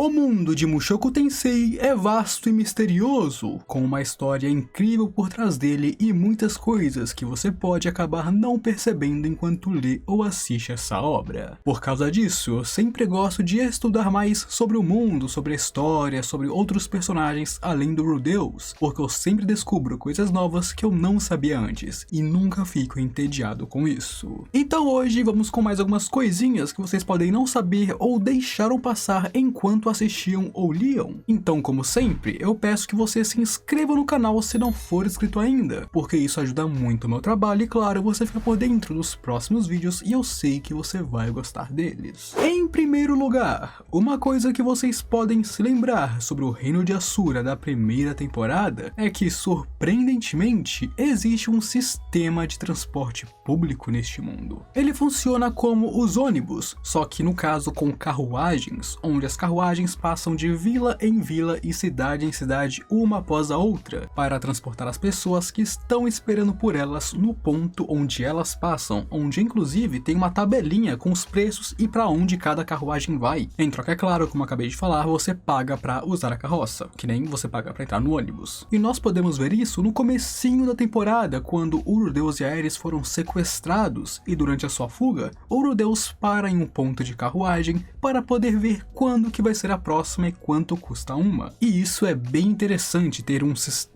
O mundo de Mushoku Tensei é vasto e misterioso, com uma história incrível por trás dele e muitas coisas que você pode acabar não percebendo enquanto lê ou assiste essa obra. Por causa disso, eu sempre gosto de estudar mais sobre o mundo, sobre a história, sobre outros personagens além do Rudeus, porque eu sempre descubro coisas novas que eu não sabia antes e nunca fico entediado com isso. Então hoje vamos com mais algumas coisinhas que vocês podem não saber ou deixaram passar enquanto assistiam ou liam. Então, como sempre, eu peço que você se inscreva no canal se não for inscrito ainda, porque isso ajuda muito o meu trabalho e claro, você fica por dentro dos próximos vídeos e eu sei que você vai gostar deles. Em primeiro lugar, uma coisa que vocês podem se lembrar sobre o Reino de Asura da primeira temporada é que, surpreendentemente, existe um sistema de transporte público neste mundo. Ele funciona como os ônibus, só que no caso com carruagens, onde as carruagens passam de vila em vila e cidade em cidade uma após a outra, para transportar as pessoas que estão esperando por elas no ponto onde elas passam, onde inclusive tem uma tabelinha com os preços e para onde cada carruagem vai. Em troca, é claro, como eu acabei de falar, você paga para usar a carroça, que nem você paga para entrar no ônibus. E nós podemos ver isso no comecinho da temporada, quando Urodeus e Aerys foram sequestrados e durante a sua fuga, Urodeus para em um ponto de carruagem para poder ver quando que vai ser a próxima e quanto custa uma. E isso é bem interessante, ter um sistema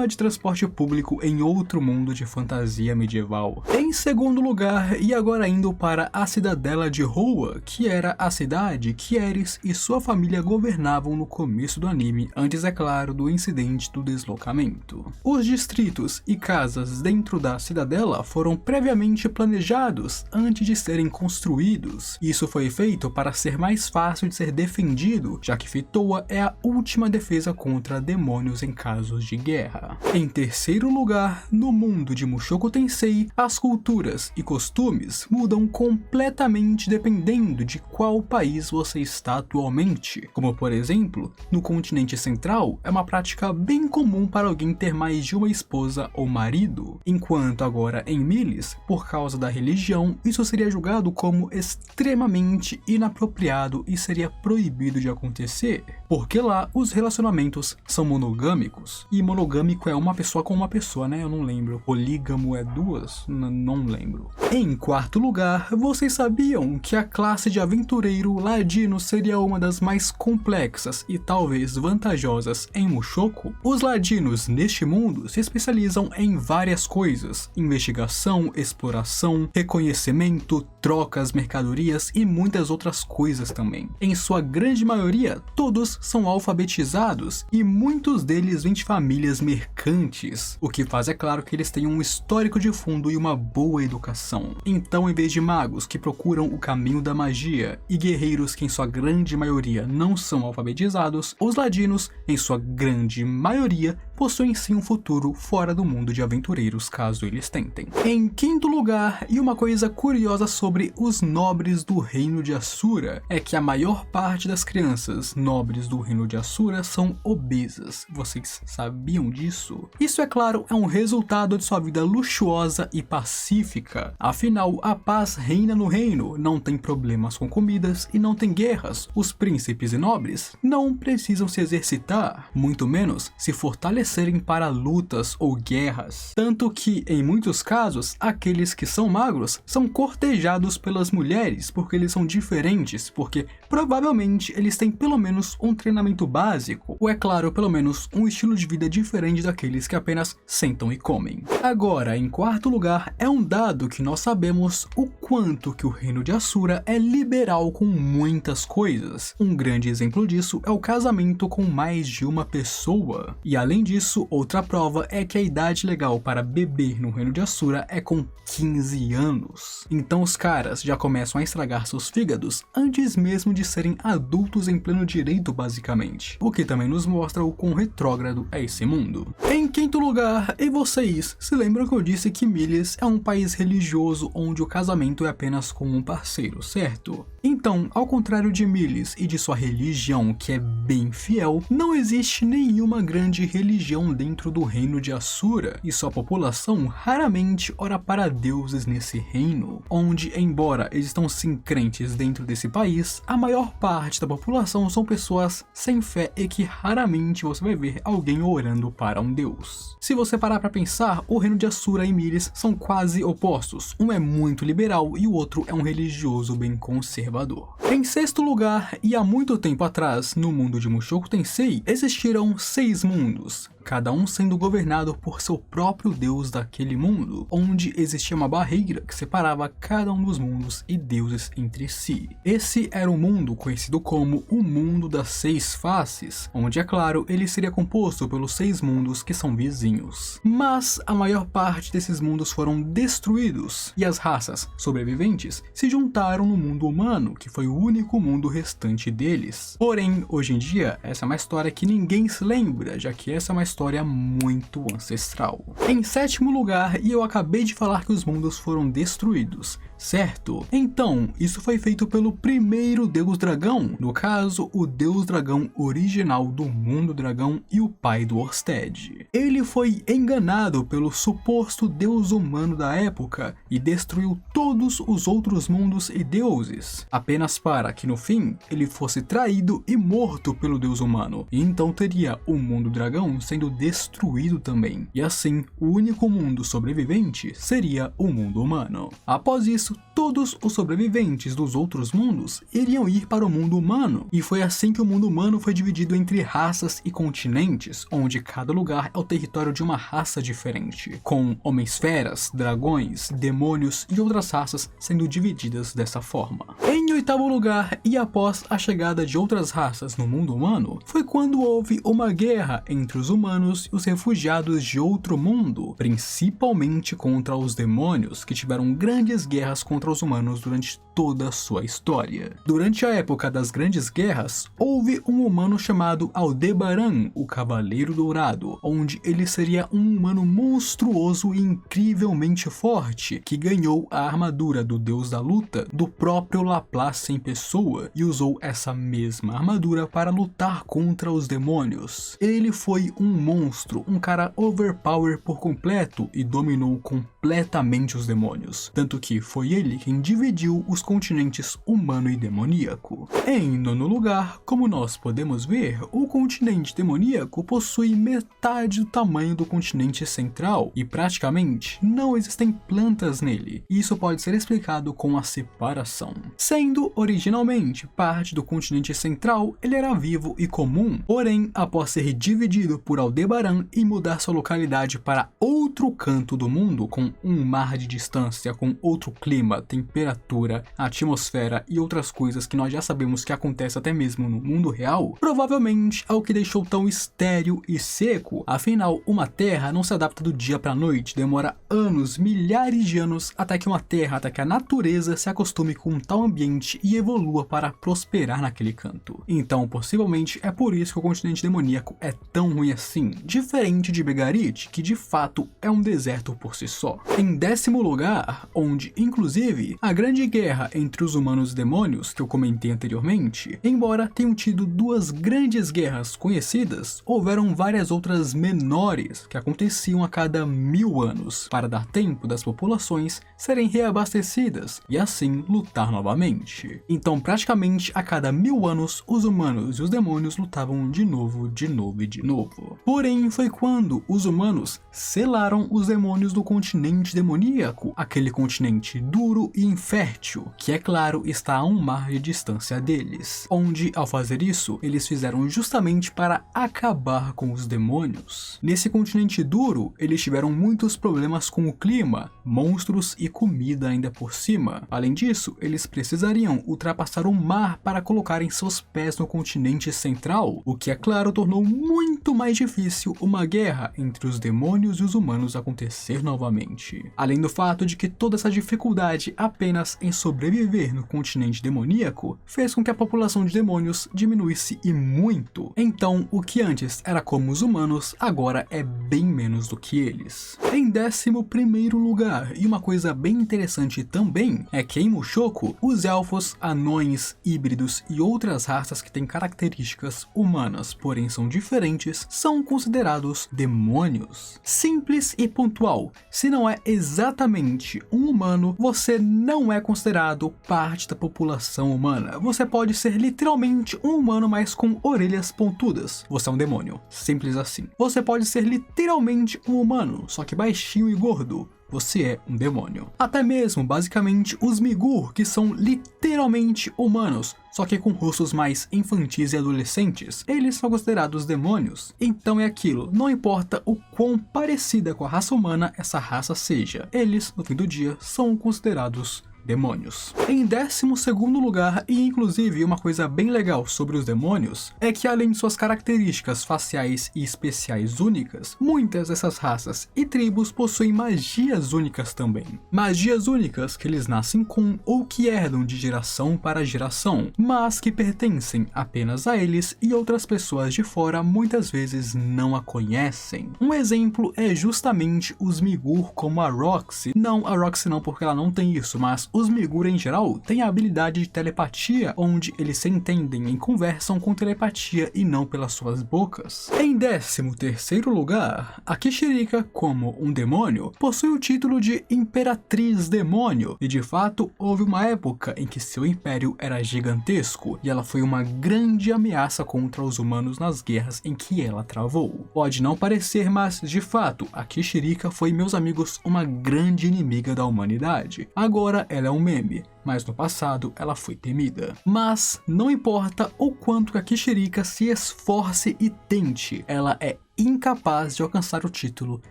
de transporte público em outro mundo de fantasia medieval. Em segundo lugar, e agora indo para a cidadela de Houa, que era a cidade que Aerys e sua família governavam no começo do anime, antes, é claro, do incidente do deslocamento. Os distritos e casas dentro da cidadela foram previamente planejados antes de serem construídos. Isso foi feito para ser mais fácil de ser defendido, já que Fitoa é a última defesa contra demônios em casos de guerra. Em terceiro lugar, no mundo de Mushoku Tensei, as culturas e costumes mudam completamente dependendo de qual país você está atualmente. Como por exemplo, no continente central é uma prática bem comum para alguém ter mais de uma esposa ou marido, enquanto agora em Milis, por causa da religião, isso seria julgado como extremamente inapropriado e seria proibido de acontecer, porque lá os relacionamentos são monogâmicos, e monogâmico é uma pessoa com uma pessoa, né? Eu não lembro. Polígamo é duas? Não lembro. Em quarto lugar, vocês sabiam que a classe de aventureiro ladino seria uma das mais complexas e talvez vantajosas em Mushoku? Os ladinos neste mundo se especializam em várias coisas: investigação, exploração, reconhecimento, trocas, mercadorias e muitas outras coisas também. Em sua grande maioria, todos são alfabetizados e muitos deles vêm de famílias mercantes, o que faz, é claro, que eles tenham um histórico de fundo e uma boa educação. Então, em vez de magos que procuram o caminho da magia e guerreiros que em sua grande maioria não são alfabetizados, os ladinos, em sua grande maioria, possuem sim um futuro fora do mundo de aventureiros, caso eles tentem. Em quinto lugar, e uma coisa curiosa sobre os nobres do Reino de Asura, é que a maior parte das crianças nobres do Reino de Asura são obesas. Vocês sabiam disso? Isso, é claro, é um resultado de sua vida luxuosa e pacífica. Afinal, a paz reina no reino, não tem problemas com comidas e não tem guerras. Os príncipes e nobres não precisam se exercitar, muito menos se fortalecerem para lutas ou guerras. Tanto que, em muitos casos, aqueles que são magros são cortejados pelas mulheres porque eles são diferentes, porque provavelmente eles têm pelo menos um treinamento básico, ou, é claro, pelo menos um estilo de vida diferente daqueles que apenas sentam e comem. Agora, em quarto lugar, é um dado que nós sabemos o quanto que o Reino de Asura é liberal com muitas coisas. Um grande exemplo disso é o casamento com mais de uma pessoa. E além disso, outra prova é que a idade legal para beber no Reino de Asura é com 15 anos. Então os caras já começam a estragar seus fígados antes mesmo de serem adultos em pleno direito, basicamente. O que também nos mostra o quão retrógrado é esse mundo. mundo. Em quinto lugar, e vocês se lembram que eu disse que Miles é um país religioso onde o casamento é apenas com um parceiro, certo? Então, ao contrário de Miles e de sua religião, que é bem fiel, não existe nenhuma grande religião dentro do reino de Asura, e sua população raramente ora para deuses nesse reino, onde, embora existam sim crentes dentro desse país, a maior parte da população são pessoas sem fé e que raramente você vai ver alguém orando para um deus. Se você parar para pensar, o reino de Asura e Miles são quase opostos, um é muito liberal e o outro é um religioso bem conservador. Em sexto lugar, e há muito tempo atrás, no mundo de Mushoku Tensei, existiram 6 mundos, cada um sendo governado por seu próprio deus daquele mundo, onde existia uma barreira que separava cada um dos mundos e deuses entre si. Esse era o mundo conhecido como o Mundo das 6 Faces, onde, é claro, ele seria composto pelos 6 mundos que são vizinhos. Mas a maior parte desses mundos foram destruídos, e as raças sobreviventes se juntaram no mundo humano, que foi o único mundo restante deles. Porém, hoje em dia, essa é uma história que ninguém se lembra, já que essa é uma história muito ancestral. Em sétimo lugar, e eu acabei de falar que os mundos foram destruídos, certo? Então, isso foi feito pelo primeiro deus dragão, no caso, o deus dragão original do mundo dragão e o pai do Orsted. Ele foi enganado pelo suposto deus humano da época e destruiu todos os outros mundos e deuses, apenas para que no fim ele fosse traído e morto pelo deus humano, e então teria o mundo dragão sendo destruído também, e assim o único mundo sobrevivente seria o mundo humano. Após isso, todos os sobreviventes dos outros mundos iriam ir para o mundo humano, e foi assim que o mundo humano foi dividido entre raças e continentes, onde cada lugar é o território de uma raça diferente, com homens-feras, dragões, demônios e outras raças sendo divididas dessa forma. Em oitavo lugar, e após a chegada de outras raças no mundo humano, foi quando houve uma guerra entre os humanos e os refugiados de outro mundo, principalmente contra os demônios, que tiveram grandes guerras contra os humanos durante toda a sua história. Durante a época das grandes guerras, houve um humano chamado Aldebaran, o Cavaleiro Dourado, onde ele seria um humano monstruoso e incrivelmente forte, que ganhou a armadura do deus da luta do próprio Laplace em pessoa e usou essa mesma armadura para lutar contra os demônios. Ele foi um monstro, um cara overpower por completo e dominou completamente os demônios, tanto que foi ele quem dividiu os continentes humano e demoníaco. Em nono lugar, como nós podemos ver, o continente demoníaco possui metade do tamanho do continente central e praticamente não existem plantas nele. Isso pode ser explicado com a separação. Sendo originalmente parte do continente central, ele era vivo e comum, porém, após ser dividido por Aldebaran e mudar sua localidade para outro canto do mundo, com um mar de distância, com outro clima, temperatura, atmosfera e outras coisas que nós já sabemos que acontece até mesmo no mundo real, provavelmente é o que deixou tão estéril e seco. Afinal, uma terra não se adapta do dia para a noite, demora anos, milhares de anos até que a natureza se acostume com tal ambiente e evolua para prosperar naquele canto. Então, possivelmente é por isso que o continente demoníaco é tão ruim assim, diferente de Begarit, que de fato é um deserto por si só. Em décimo lugar, onde inclusive a grande guerra entre os humanos e demônios que eu comentei anteriormente, embora tenham tido 2 grandes guerras conhecidas, houveram várias outras menores que aconteciam a cada 1000 anos, para dar tempo das populações serem reabastecidas e assim lutar novamente. Então, praticamente a cada 1000 anos, os humanos e os demônios lutavam de novo. Porém, foi quando os humanos selaram os demônios do continente demoníaco, aquele continente duro e infértil, que é claro está a um mar de distância deles, onde ao fazer isso, eles fizeram justamente para acabar com os demônios. Nesse continente duro, eles tiveram muitos problemas com o clima, monstros e comida ainda por cima. Além disso, eles precisariam ultrapassar o mar para colocarem seus pés no continente central, o que é claro tornou muito muito mais difícil uma guerra entre os demônios e os humanos acontecer novamente. Além do fato de que toda essa dificuldade apenas em sobreviver no continente demoníaco fez com que a população de demônios diminuísse e muito. Então, o que antes era como os humanos, agora é bem menos do que eles. Em 11º lugar, e uma coisa bem interessante também, é que em Mushoku, os elfos, anões, híbridos e outras raças que têm características humanas, porém são diferentes, são considerados demônios. Simples e pontual. Se não é exatamente um humano, você não é considerado parte da população humana. Você pode ser literalmente um humano, mas com orelhas pontudas. Você é um demônio. Simples assim. Você pode ser literalmente um humano, só que baixinho e gordo. Você é um demônio. Até mesmo, basicamente, os Migur, que são literalmente humanos, só que com rostos mais infantis e adolescentes, eles são considerados demônios. Então é aquilo, não importa o quão parecida com a raça humana essa raça seja, eles, no fim do dia, são considerados demônios. Em 12º lugar, e inclusive uma coisa bem legal sobre os demônios, é que além de suas características faciais e especiais únicas, muitas dessas raças e tribos possuem magias únicas também. Magias únicas que eles nascem com ou que herdam de geração para geração, mas que pertencem apenas a eles e outras pessoas de fora muitas vezes não a conhecem. Um exemplo é justamente os Migur, como a Roxy. Não, a Roxy não, porque ela não tem isso, mas os Migur em geral têm a habilidade de telepatia, onde eles se entendem e conversam com telepatia e não pelas suas bocas. Em 13º lugar, a Kishirika, como um demônio, possui o título de Imperatriz Demônio, e de fato houve uma época em que seu império era gigantesco, e ela foi uma grande ameaça contra os humanos nas guerras em que ela travou. Pode não parecer, mas de fato, a Kishirika foi, meus amigos, uma grande inimiga da humanidade. Agora ela é um meme, mas no passado ela foi temida. Mas não importa o quanto a Kishirika se esforce e tente, ela é incapaz de alcançar o título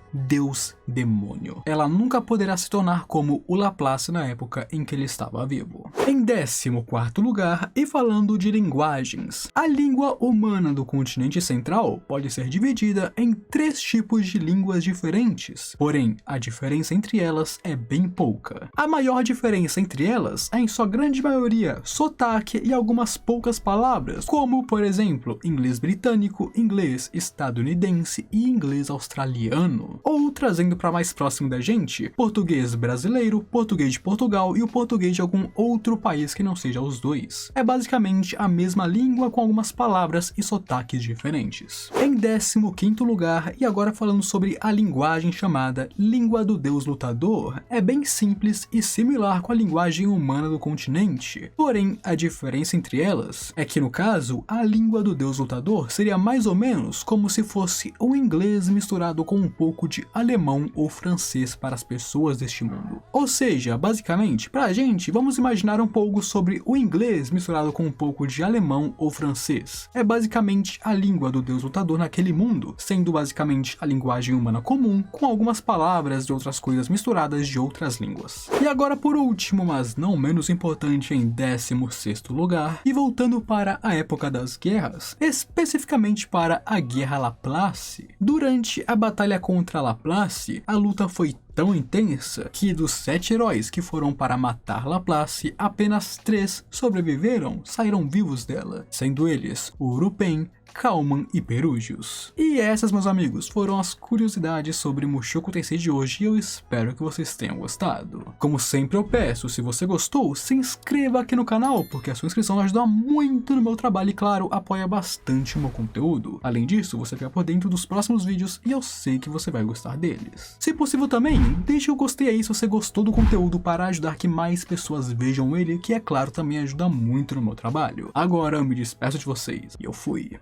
Deus Demônio. Ela nunca poderá se tornar como o Laplace na época em que ele estava vivo. Em 14º lugar, e falando de linguagens, a língua humana do continente central pode ser dividida em 3 tipos de línguas diferentes, porém a diferença entre elas é bem pouca. A maior diferença entre elas é, em sua grande maioria, sotaque e algumas poucas palavras, como por exemplo inglês britânico, inglês estadunidense e inglês australiano. Ou, trazendo para mais próximo da gente, português brasileiro, português de Portugal e o português de algum outro país que não seja os dois. É basicamente a mesma língua com algumas palavras e sotaques diferentes. Em 15º lugar, e agora falando sobre a linguagem chamada Língua do Deus Lutador, é bem simples e similar com a linguagem humana do continente. Porém, a diferença entre elas é que, no caso, a língua do Deus Lutador seria mais ou menos como se fosse o inglês misturado com um pouco de alemão ou francês para as pessoas deste mundo. Ou seja, basicamente, pra gente, vamos imaginar um pouco sobre o inglês misturado com um pouco de alemão ou francês. É basicamente a língua do Deus Lutador naquele mundo, sendo basicamente a linguagem humana comum, com algumas palavras de outras coisas misturadas de outras línguas. E agora, por último, mas não menos importante, em 16º lugar, e voltando para a época das guerras, especificamente para a Guerra Laplace. Durante a batalha contra Laplace, a luta foi tão intensa que dos 7 heróis que foram para matar Laplace, apenas 3 sobreviveram, saíram vivos dela, sendo eles o Urupen, Kalman e Perúgios. E essas, meus amigos, foram as curiosidades sobre Mushoku Tensei de hoje e eu espero que vocês tenham gostado. Como sempre eu peço, se você gostou, se inscreva aqui no canal, porque a sua inscrição ajuda muito no meu trabalho e, claro, apoia bastante o meu conteúdo. Além disso, você fica por dentro dos próximos vídeos e eu sei que você vai gostar deles. Se possível também, deixe o gostei aí se você gostou do conteúdo para ajudar que mais pessoas vejam ele, que é claro também ajuda muito no meu trabalho. Agora eu me despeço de vocês e eu fui.